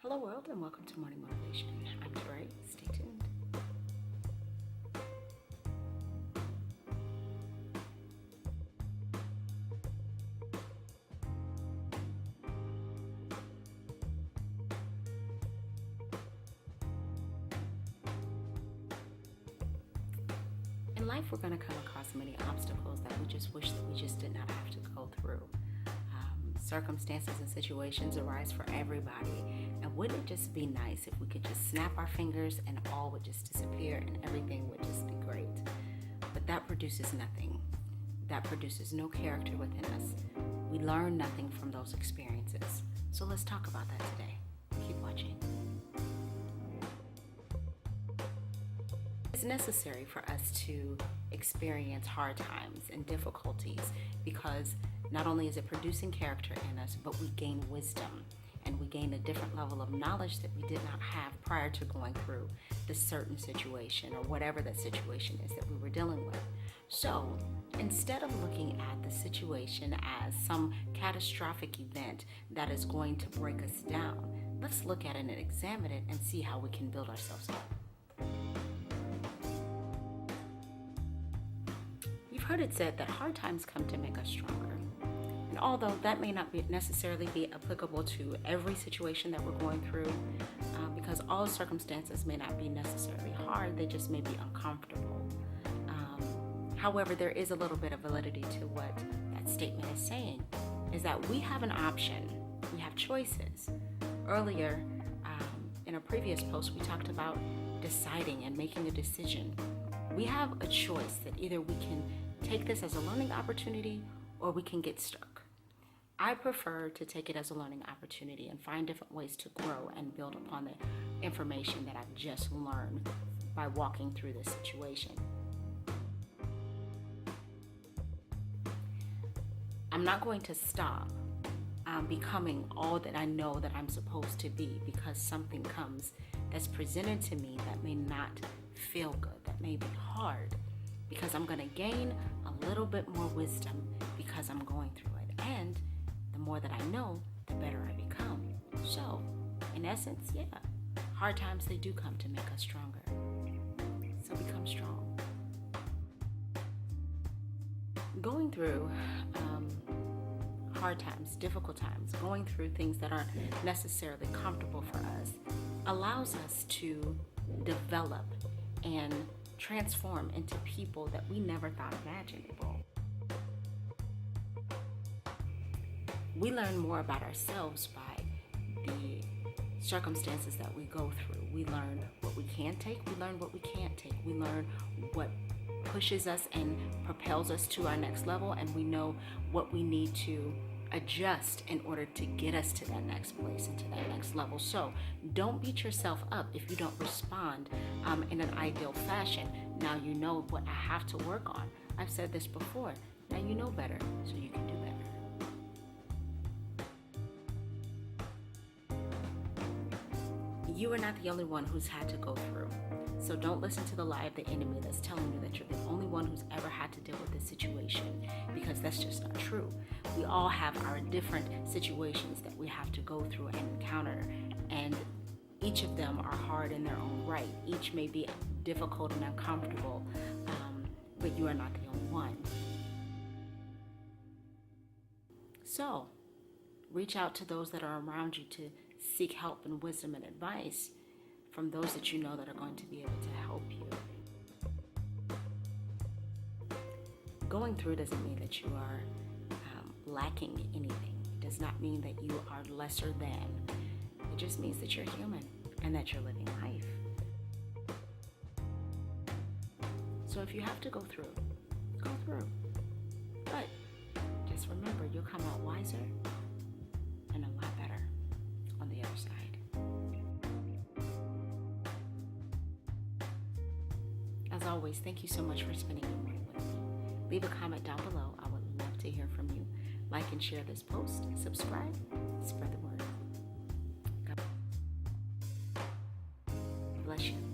Hello world and welcome to Morning Motivation. I'm TaRae. Stay tuned. In life, we're going to come across many obstacles that we just wish that we just did not have to go through. Circumstances and situations arise for everybody, and wouldn't it just be nice if we could just snap our fingers and all would just disappear and everything would just be great? But that produces nothing. That produces no character within us. We learn nothing from those experiences. So let's talk about that today. Keep watching. It's necessary for us to experience hard times and difficulties because not only is it producing character in us, but we gain wisdom and we gain a different level of knowledge that we did not have prior to going through this certain situation or whatever that situation is that we were dealing with. So instead of looking at the situation as some catastrophic event that is going to break us down, let's look at it and examine it and see how we can build ourselves up. You've heard it said that hard times come to make us stronger. And although that may not necessarily be applicable to every situation that we're going through, because all circumstances may not be necessarily hard, they just may be uncomfortable. However, there is a little bit of validity to what that statement is saying, is that we have an option, we have choices. Earlier, in a previous post, we talked about deciding and making a decision. We have a choice that either we can take this as a learning opportunity or we can get stuck. I prefer to take it as a learning opportunity and find different ways to grow and build upon the information that I've just learned by walking through this situation. I'm not going to stop becoming all that I know that I'm supposed to be because something comes that's presented to me that may not feel good, that may be hard, because I'm going to gain a little bit more wisdom because I'm going through it. And the more that I know, the better I become. So, in essence, yeah, hard times, they do come to make us stronger. So become strong. Going through hard times, difficult times, going through things that aren't necessarily comfortable for us, allows us to develop and transform into people that we never thought imaginable. We learn more about ourselves by the circumstances that we go through. We learn what we can take, we learn what we can't take. We learn what pushes us and propels us to our next level, and we know what we need to adjust in order to get us to that next place and to that next level. So don't beat yourself up if you don't respond in an ideal fashion. Now you know what I have to work on. I've said this before. Now you know better, so you can do better. You are not the only one who's had to go through. So don't listen to the lie of the enemy that's telling you that you're the only one who's ever had to deal with this situation, because that's just not true. We all have our different situations that we have to go through and encounter, and each of them are hard in their own right. Each may be difficult and uncomfortable, but you are not the only one. So reach out to those that are around you to seek help and wisdom and advice from those that you know that are going to be able to help you. Going through doesn't mean that you are lacking anything. It does not mean that you are lesser than. It just means that you're human and that you're living life. So if you have to go through, go through. But just remember, you'll come out wiser and a lot better on the other side. As always, thank you so much for spending your morning with me. Leave a comment down below. I would love to hear from you. Like and share this post, subscribe, spread the word. God bless you.